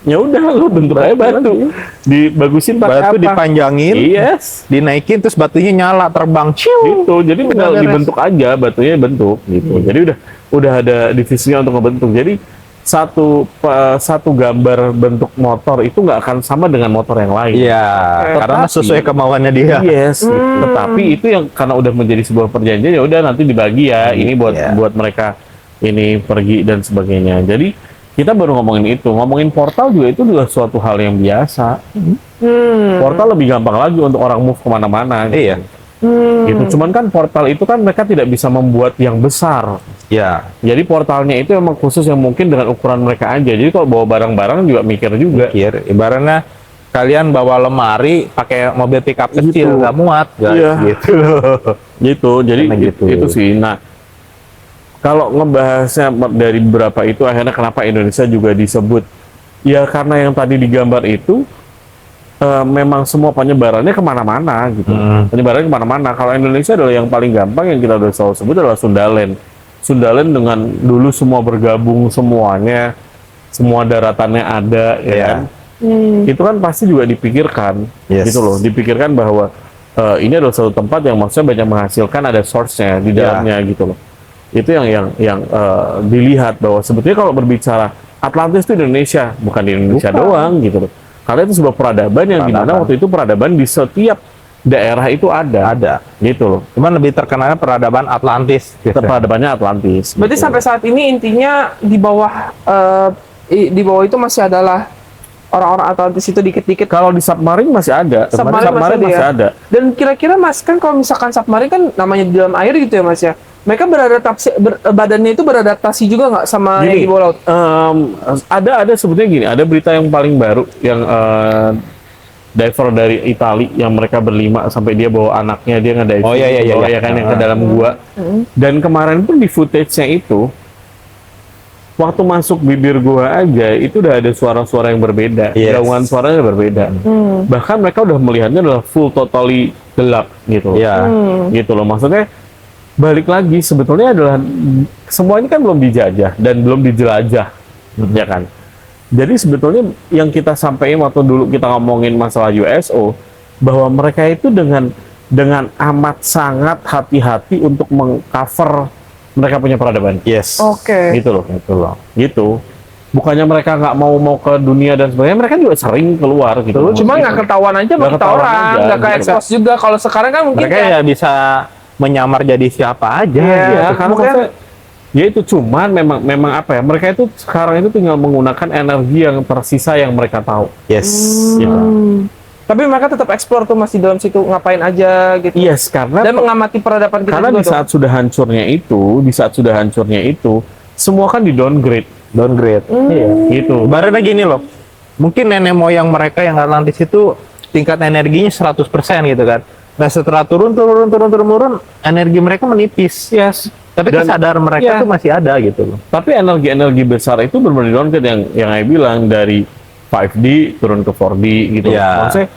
ya udah lu bentuk aja batu, dibagusin pakai Batu apa? dipanjangin, Yes. dinaikin terus batunya nyala terbang. Ciu. Gitu, jadi tinggal beres. dibentuk aja, batunya bentuk gitu. Jadi udah ada divisinya untuk ngebentuk. Jadi satu gambar bentuk motor itu nggak akan sama dengan motor yang lain. Iya, karena Tetapi- sesuai kemauannya dia. Yes, gitu. Tetapi itu yang karena udah menjadi sebuah perjanjian ya udah nanti dibagi ya. Ini buat Iya. buat mereka ini pergi dan sebagainya. Jadi kita baru ngomongin itu, ngomongin portal juga itu juga suatu hal yang biasa. Portal lebih gampang lagi untuk orang move kemana-mana. Gitu. Iya. Gitu. Cuman kan portal itu kan mereka tidak bisa membuat yang besar. Ya. Jadi portalnya itu emang khusus yang mungkin dengan ukuran mereka aja. Jadi kalau bawa barang-barang juga mikir juga. Mikir, ibaratnya kalian bawa lemari pakai mobil pickup kecil Gitu. nggak muat, guys. Iya. Gitu. Gitu. Jadi Karena gitu. itu sih. Nah, kalau ngebahasnya dari beberapa itu akhirnya kenapa Indonesia juga disebut? Ya karena yang tadi digambar itu memang semua penyebarannya kemana-mana gitu. Penyebarannya kemana-mana. Kalau Indonesia adalah yang paling gampang yang kita udah selalu sebut adalah Sundaland. Sundaland dengan dulu semua bergabung semuanya, semua daratannya ada, ya Iya. kan? Itu kan pasti juga dipikirkan, Yes. gitu loh. Dipikirkan bahwa ini adalah satu tempat yang maksudnya banyak menghasilkan, ada source-nya di Iya. dalamnya, gitu loh. Itu yang dilihat bahwa sebetulnya kalau berbicara Atlantis itu Indonesia, bukan di Indonesia Bukan. doang, gitu loh. Karena itu sebuah peradaban yang dimana Peradaban. waktu itu peradaban di setiap daerah itu ada, Ada. gitu loh. Cuman lebih terkenalnya peradaban Atlantis. Gitu. Peradabannya Atlantis. Berarti gitu. sampai saat ini intinya di bawah di bawah itu masih adalah orang-orang Atlantis itu dikit-dikit. Kalau di submarine masih ada, Submarine masih masih ada ya? ada. Dan kira-kira Mas kan kalau misalkan submarine kan namanya di dalam air gitu ya Mas ya. Mereka badannya itu beradaptasi juga nggak sama yang Gini, di bawah laut? ada sebetulnya gini, ada berita yang paling baru yang diver dari Itali yang mereka berlima sampai dia bawa anaknya dia ngediving Oh, iya, iya, ke bawah, iya. ya kan yang ke dalam gua. Dan kemarin pun di footage-nya itu waktu masuk bibir gua aja itu udah ada suara-suara yang berbeda, Yes. gaungan suaranya berbeda. Bahkan mereka udah melihatnya adalah full totally gelap gitu. Iya. Gitu loh, maksudnya balik lagi sebetulnya adalah semua ini kan belum dijajah dan belum dijelajah, ya kan. Jadi sebetulnya yang kita sampaikan waktu dulu kita ngomongin masalah USO bahwa mereka itu dengan amat sangat hati-hati untuk mengcover mereka punya peradaban. Yes. Oke. Gitu loh. Gitu. Bukannya mereka nggak mau ke dunia dan sebagainya, mereka juga sering keluar gitu. Cuma nggak ketahuan aja sama Nggak kita ketahuan orang, aja, nggak kayak gitu. expose juga. Kalau sekarang kan mungkin Mereka kayak ya bisa menyamar jadi siapa aja. Iya. gitu. Ya, karena Mungkin- maksudnya, ya itu cuman memang apa ya? Mereka itu sekarang itu tinggal menggunakan energi yang tersisa yang mereka tahu. Yes. Gitu. tapi mereka tetap explore tuh masih dalam situ ngapain aja gitu. Yes, karena Dan mengamati peradaban kita karena juga di saat sudah hancurnya itu, semua kan di downgrade, Downgrade. Iya. gitu. Ibaratnya gini loh. Mungkin nenek moyang mereka yang Atlantis itu tingkat energinya 100% gitu kan. Nah setelah turun, energi mereka menipis. Yes. Tapi Dan- kesadaran Iya. mereka tuh masih ada gitu loh. Tapi energi-energi besar itu benar-benar downgrade yang saya bilang dari 5D turun ke 4D gitu. Iya. Maksudnya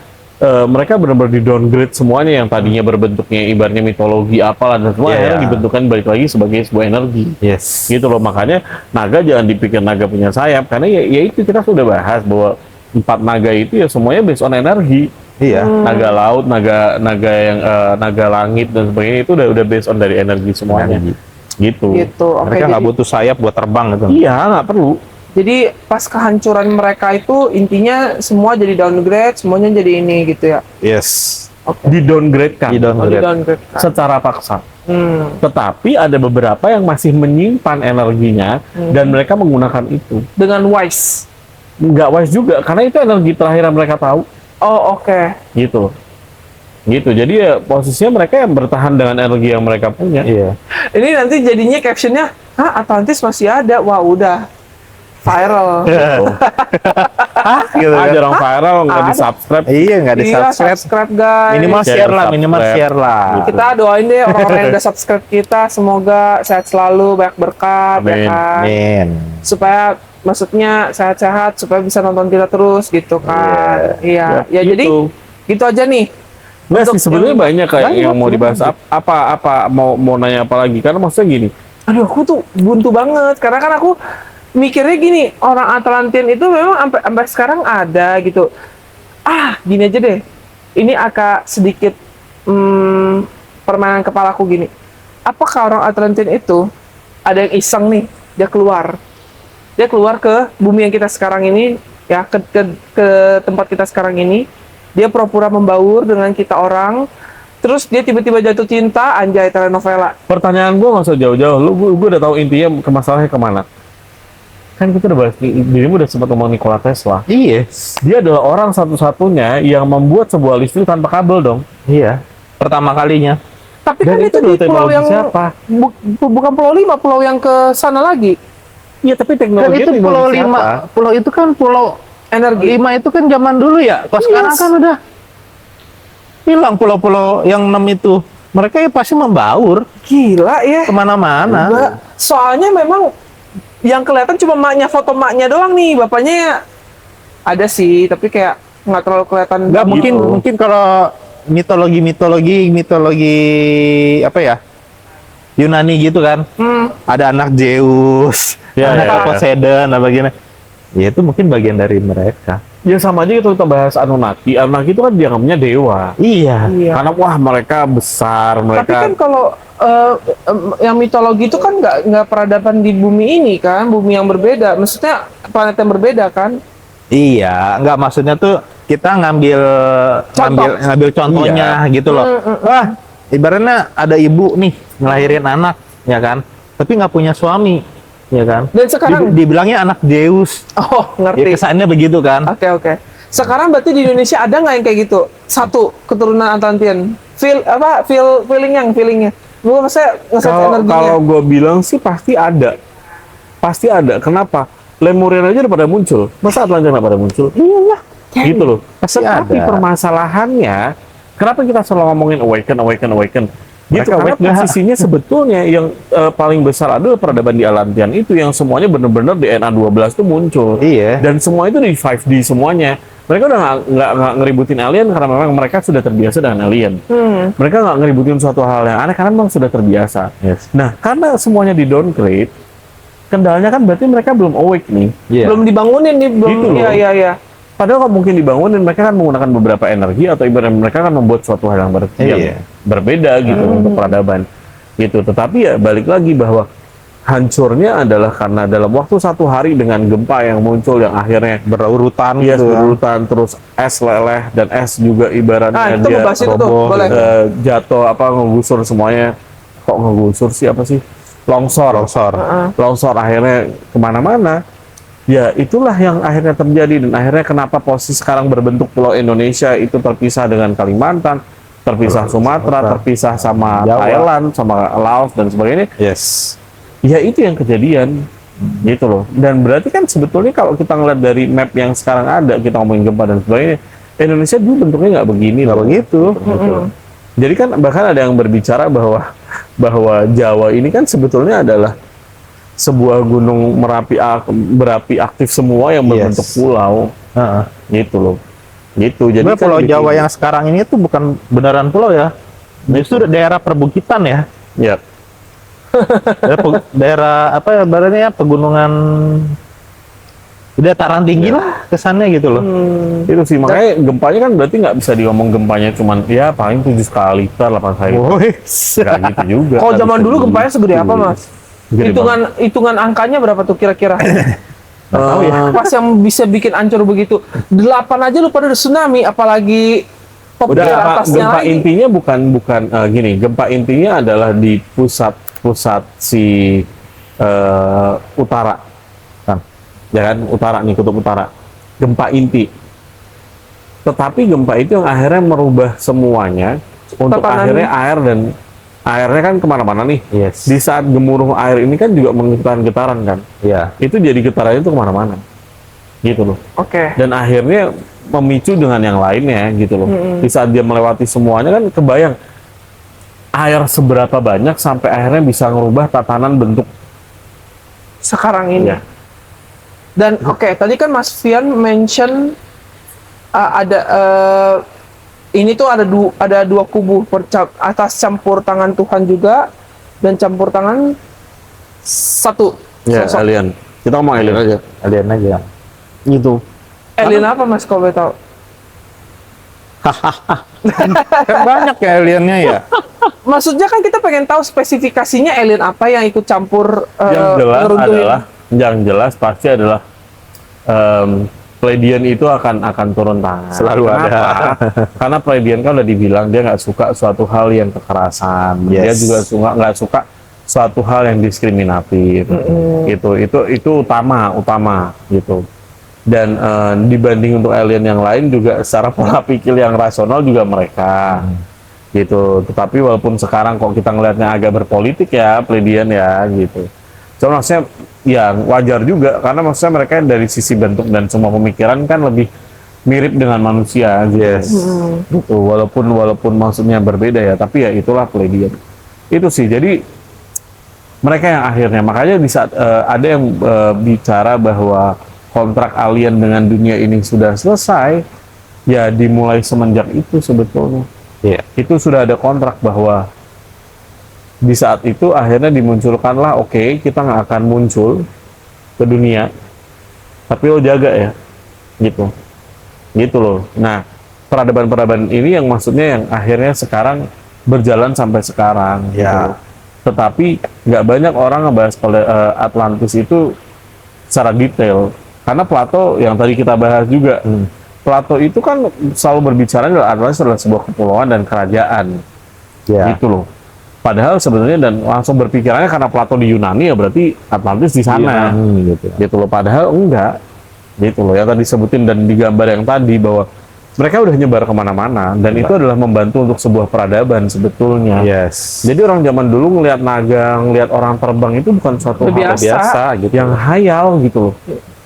mereka benar-benar di downgrade semuanya yang tadinya berbentuknya ibaratnya mitologi apalah dan semua Iya, akhirnya iya. dibentukkan balik lagi sebagai sebuah energi. Yes. Gitu loh, makanya naga jangan dipikir naga punya sayap, karena ya itu kita sudah bahas bahwa 4 naga itu ya semuanya based on energi. Iya. Naga laut, naga yang naga langit dan sebagainya itu udah based on dari energi semuanya. Energi. Gitu. Gitu. Oke, Mereka nggak jadi, butuh sayap buat terbang gitu. Iya, nggak perlu. jadi pas kehancuran mereka itu intinya semua jadi downgrade, semuanya jadi ini gitu ya. Yes. Oke. Di downgrade kan Di Oh, di downgrade. downgrade kan. secara paksa. Hmm. Tetapi ada beberapa yang masih menyimpan energinya dan mereka menggunakan itu. Dengan wise. Nggak wise juga, karena itu energi terakhir yang mereka tahu. Oh, oke. Gitu. Gitu. Jadi ya posisinya mereka yang bertahan dengan energi yang mereka punya. Iya. Ini nanti jadinya captionnya, hah Atlantis masih ada? Wah udah viral. Gitu. Gitu kan. Ada orang viral nggak Ada. di subscribe. Iya, nggak di Iya, subscribe. subscribe guys. Minimal Share share lah, dan minimal subscribe. share lah. Gitu. Kita doain deh orang-orang yang udah subscribe kita, semoga sehat selalu, banyak berkat, ya Amin. kan. Amin. Supaya maksudnya sehat-sehat, supaya bisa nonton kita terus gitu kan. Iya, ya, jadi gitu. gitu aja nih. Nggak Untuk sih, sebenarnya yang- banyak kayak banyak, yang mau dibahas. Apa mau nanya apa lagi? Karena maksudnya gini, Aduh, aku tuh buntu banget karena kan aku mikirnya gini, orang Atlantean itu memang sampai sekarang ada gitu. Gini aja deh. Ini agak sedikit permainan kepalaku gini. Apakah orang Atlantean itu ada yang iseng nih, dia keluar. Dia keluar ke bumi yang kita sekarang ini, ya ke tempat kita sekarang ini. Dia pura-pura membaur dengan kita orang. Terus dia tiba-tiba jatuh cinta, anjay telenovela. pertanyaan gue nggak usah jauh-jauh. Gue udah tahu intinya ke masalahnya kemana. Kan kita udah bahas, dirimu udah sempat ngomong Nikola Tesla. Iya. Dia adalah orang satu-satunya yang membuat sebuah listrik tanpa kabel dong. Iya. Pertama kalinya. Tapi Dan kan itu itu di dulu pulau teknologi yang siapa? bukan pulau 5, pulau yang ke sana lagi. Iya, tapi Kan teknologi itu pulau teknologi siapa? 5. Pulau itu kan pulau Energi. 5 itu kan zaman dulu ya. Kalau sekarang Yes. kan udah hilang pulau-pulau yang 6 itu. Mereka ya pasti membaur Gila ya. kemana-mana. Enggak. Soalnya memang yang kelihatan cuma maknya, foto maknya doang nih. Bapaknya ya ada sih, tapi kayak nggak terlalu kelihatan. Nggak, gitu. mungkin kalau mitologi apa ya? Yunani gitu kan. Ada anak Zeus, Ya, anak ya, ya. Poseidon, apa gini. Ya itu mungkin bagian dari mereka. Ya sama aja gitu kita bahas Anunnaki. Anunnaki itu kan dianggapnya dewa. Iya. Iya. Karena wah mereka besar, Tapi mereka kan kalau yang mitologi itu kan nggak peradaban di bumi ini kan, bumi yang berbeda. Maksudnya planet yang berbeda kan. Iya, nggak maksudnya tuh kita ngambil contohnya gitu loh. Wah, ibaratnya ada ibu nih ngelahirin anak, ya kan? Tapi nggak punya suami, ya kan? Dan sekarang, Dibilangnya anak Zeus. oh Ya ngerti. kesannya begitu kan? Oke. Sekarang berarti di Indonesia ada nggak yang kayak gitu? Satu keturunan Atlantean. Feelingnya. Gue maksudnya ngeset energinya. kalau gue bilang sih pasti ada. Pasti ada. Kenapa? Lemurian aja udah pada muncul. Masa Atlantis nggak pada muncul? Iyalah. Gitu loh. Pasti Tapi ada. permasalahannya, kenapa kita selalu ngomongin awaken? Gitu, Mereka karena awake nggak? posisinya sebetulnya yang paling besar adalah peradaban di Atlantian itu yang semuanya benar-benar di NA12 itu muncul. Iya. Dan semua itu di 5D semuanya. Mereka udah nggak ngeributin alien karena memang mereka sudah terbiasa dengan alien. Mereka nggak ngeributin suatu hal yang aneh karena memang sudah terbiasa. Yes. Nah, karena semuanya di downgrade, kendalanya kan berarti mereka belum awake nih. Iya. Belum dibangunin nih, belum. Gitu loh. Iya. Padahal kalau mungkin dibangunin, mereka kan menggunakan beberapa energi atau ibaratnya mereka kan membuat suatu hal yang, yang Iya. berbeda gitu untuk peradaban. Gitu. Tetapi ya balik lagi bahwa hancurnya adalah karena dalam waktu satu hari dengan gempa yang muncul yang akhirnya Berurutan Iya, gitu kan. berurutan terus es leleh dan es juga ibaratnya Itu dia mau bahas itu tuh, roboh, boleh. jatuh ngegusur semuanya. Kok ngegusur sih apa sih? Longsor. Longsor akhirnya kemana-mana. Ya itulah yang akhirnya terjadi dan akhirnya kenapa posisi sekarang berbentuk Pulau Indonesia itu terpisah dengan Kalimantan, terpisah Sumatera, terpisah sama Jawa. Thailand, sama Laos dan sebagainya. Yes. Ya itu yang kejadian gitu loh. Dan berarti kan sebetulnya kalau kita ngeliat dari map yang sekarang ada, kita ngomongin gempa dan sebagainya, Indonesia dulu bentuknya nggak begini Nggak loh. begitu. Gitu. Jadi kan bahkan ada yang berbicara bahwa Jawa ini kan sebetulnya adalah sebuah gunung berapi aktif semua yang berbentuk Yes. pulau Heeh. gitu loh. Gitu. Jadi Sebenarnya kan Pulau bikin- Jawa yang sekarang ini tuh bukan beneran pulau ya. Justru daerah perbukitan ya. ya Daerah apa ya badannya pegunungan dataran tinggi lah kesannya gitu loh. itu sih makanya gempanya kan berarti nggak bisa diomong gempanya cuman ya paling 7 skala liter 8 kali lipat. Nggak gitu juga. Kalau Nggak zaman bisa dulu gitu. gempanya segede apa, Mas? Gede Hitungan angkanya berapa tuh kira-kira? Nggak tahu ya. Pas yang bisa bikin hancur begitu. 8 aja lu pada tsunami, apalagi top Udah tier Pak, atasnya gempa lagi. intinya bukan gini, gempa intinya adalah di pusat si utara, kan? Ya kan, utara nih, kutub utara. Gempa inti. Tetapi gempa itu yang akhirnya merubah semuanya untuk Tatanan. akhirnya airnya kan kemana-mana nih. Yes. Di saat gemuruh air ini kan juga menggetarkan getaran kan. Iya. Itu jadi getarannya itu kemana-mana. Gitu loh. Oke. Dan akhirnya memicu dengan yang lainnya gitu loh. Di saat dia melewati semuanya kan kebayang air seberapa banyak sampai akhirnya bisa ngerubah tatanan bentuk. Sekarang ini. Iya. Dan oke, tadi kan Mas Fian mention ada ini tuh ada dua kubu atas campur tangan Tuhan juga dan campur tangan satu Ya, sosok. alien. Kita ngomong alien aja. Alien aja. Gitu. Alien apa Mas kalau boleh tahu? Kan banyak ya aliennya ya. Maksudnya kan kita pengen tahu spesifikasinya alien apa yang ikut campur Yang jelas pasti adalah Pleiadian itu akan turun tangan. Selalu ada. Kenapa? Karena Pleiadian kan udah dibilang dia nggak suka suatu hal yang kekerasan. Dia Yes. juga nggak suka suatu hal yang diskriminatif. Itu utama gitu. Dan dibanding untuk alien yang lain juga secara pola pikir yang rasional juga mereka gitu. Tetapi walaupun sekarang kok kita ngelihatnya agak berpolitik ya Pleiadian ya gitu. Cuma maksudnya ya wajar juga karena maksudnya mereka dari sisi bentuk dan semua pemikiran kan lebih mirip dengan manusia gitu. Yes. Gitu. Walaupun maksudnya berbeda ya, tapi ya itulah Pleiadian. Itu sih. Jadi mereka yang akhirnya makanya di saat ada yang bicara bahwa kontrak alien dengan dunia ini sudah selesai, ya dimulai semenjak itu sebetulnya. Iya. Itu sudah ada kontrak bahwa di saat itu akhirnya dimunculkanlah oke, kita nggak akan muncul ke dunia, tapi lo jaga ya, gitu loh. Nah, peradaban-peradaban ini yang maksudnya yang akhirnya sekarang berjalan sampai sekarang. Ya. Gitu. Tetapi nggak banyak orang ngebahas Atlantis itu secara detail. Karena Plato yang tadi kita bahas juga, Plato itu kan selalu berbicara adalah Atlantis adalah sebuah kepulauan dan kerajaan, Ya. gitu loh. Padahal sebenarnya dan langsung berpikirannya karena Plato di Yunani ya berarti Atlantis di sana, gitu loh. Padahal enggak, gitu loh. Yang tadi sebutin dan digambar yang tadi bahwa mereka udah nyebar kemana-mana dan itu adalah membantu untuk sebuah peradaban sebetulnya. Yes. Jadi orang zaman dulu ngelihat naga, ngelihat orang terbang itu bukan suatu hal Biasa. biasa gitu. Yang hayal gitu loh.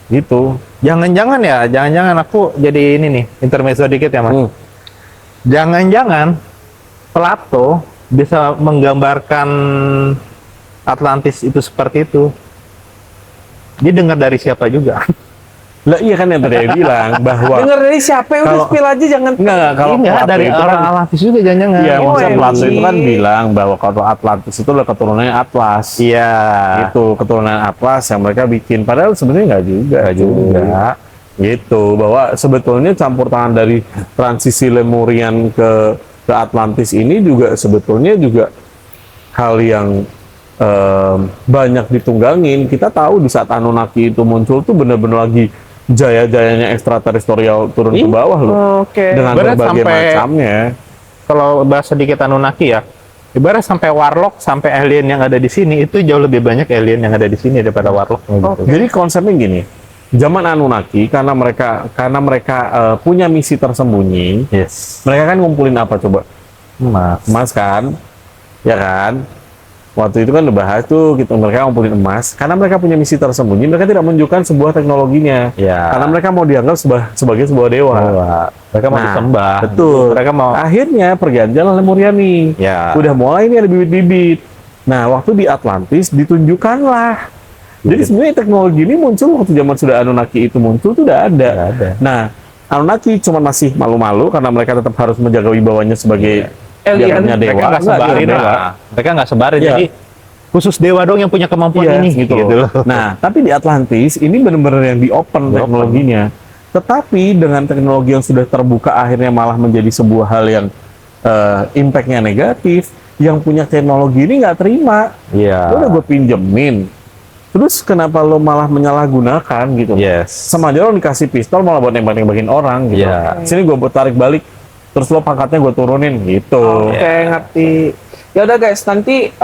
Gitu. Jangan-jangan aku jadi ini nih, intermezzo dikit ya, Mas. Jangan-jangan Plato bisa menggambarkan Atlantis itu seperti itu. Dia dengar dari siapa juga. Lah iya kan yang tadi saya bilang bahwa Dengar dari siapa? Udah Kalau- spill aja jangan. enggak kalau Enggak, Plato dari itu orang kan, Atlantis juga jangan-jangan. iya maksudnya OMG. Plato itu kan bilang bahwa kalau Atlantis itu adalah keturunannya Atlas. Iya. Itu keturunan Atlas yang mereka bikin padahal sebenarnya nggak juga gitu bahwa sebetulnya campur tangan dari transisi Lemurian ke Atlantis ini juga sebetulnya juga hal yang banyak ditunggangin. Kita tahu di saat Anunnaki itu muncul tuh bener-bener lagi jaya-jayanya ekstraterestrial turun ke bawah loh Oke. dengan Ibarat berbagai sampai- macamnya. Kalau bahas sedikit Anunnaki ya, ibarat sampai Warlock, sampai alien yang ada di sini itu jauh lebih banyak alien yang ada di sini daripada Warlock. Gitu. Jadi konsepnya gini, zaman Anunnaki karena mereka punya misi tersembunyi, Yes. mereka kan ngumpulin apa coba? Mas. Emas kan, ya kan? Waktu itu kan udah bahas tuh gitu, mereka ngumpulin emas karena mereka punya misi tersembunyi, mereka tidak menunjukkan sebuah teknologinya, Ya. karena mereka mau dianggap sebagai sebuah dewa. Mereka mau Nah, disembah. betul. Mereka mau. Akhirnya perjanjian Lemuriani. Ya. Udah mulai nih ada bibit-bibit. Nah, waktu di Atlantis ditunjukkanlah. Jadi sebenarnya teknologi ini muncul waktu zaman sudah Anunnaki itu muncul tuh udah ada. Udah ada. Nah, Anunnaki cuma masih malu-malu karena mereka tetap harus menjaga wibawanya sebagai Alien. dianggapnya dewa. Mereka nggak sebarin dewa. lah. Mereka nggak sebarin. Iya. Jadi khusus dewa dong yang punya kemampuan Iya, ini gitu loh. loh. Nah, tapi di Atlantis ini benar-benar yang di open teknologinya. Tetapi dengan teknologi yang sudah terbuka akhirnya malah menjadi sebuah hal yang impact-nya negatif. Yang punya teknologi ini nggak terima. Iya. Udah gue pinjemin. Terus kenapa lo malah menyalahgunakan gitu? Yes. Sama aja lo dikasih pistol malah buat nembak-nembakin orang gitu. Iya. Sini gue tarik balik. Terus lo pangkatnya gue turunin gitu. Oke, ngerti. Ya udah guys, nanti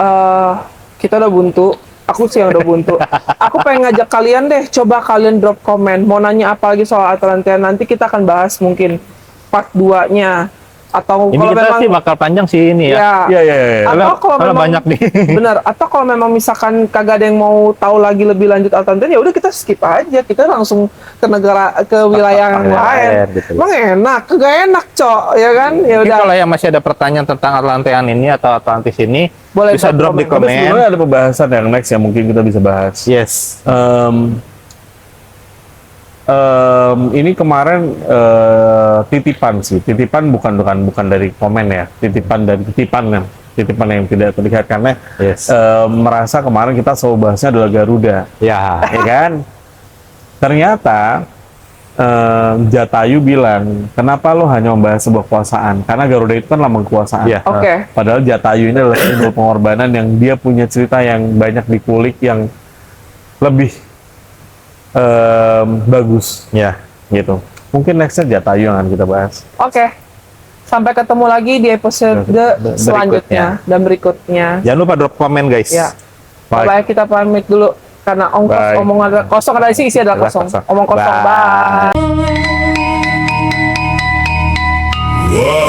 kita udah buntu. Aku sih yang udah buntu. Aku pengen ngajak kalian deh, coba kalian drop komen. Mau nanya apa lagi soal Atlantean, nanti kita akan bahas mungkin part 2-nya. Atau Ini kalau kita memang sih bakal panjang sih ini ya. Iya, iya, iya. Atau kalau Karena memang banyak nih. benar, atau kalau memang misalkan kagak ada yang mau tahu lagi lebih lanjut Atlantean, ya udah kita skip aja, kita langsung ke negara, ke wilayah yang lain. gitu. Emang enak, kagak enak, Cok, ya kan? Ya Mungkin udah. kalau yang masih ada pertanyaan tentang Atlantean ini atau Atlantis ini, Boleh bisa drop drop di Tapi komen. sebenarnya ada pembahasan yang next yang mungkin kita bisa bahas. Yes. Ini kemarin titipan sih, titipan bukan dari komen ya, titipan yang tidak terlihat karena Yes. merasa kemarin kita selalu bahasnya adalah Garuda, Ya. ya kan? Ternyata Jatayu bilang, kenapa lo hanya membahas sebuah kekuasaan? Karena Garuda itu kan lambang kekuasaan. Iya. Oke. Padahal Jatayu ini adalah simbol pengorbanan yang dia punya cerita yang banyak dikulik yang lebih bagus Ya. gitu. Mungkin nextnya Jatayu yang akan kita bahas. Oke. Sampai ketemu lagi di episode selanjutnya dan berikutnya. Jangan lupa drop komen guys. Ya. Bye. Bye, kita pamit dulu karena Bye. omongan kosong ada isi adalah kosong. Omong kosong. Bye. Bye.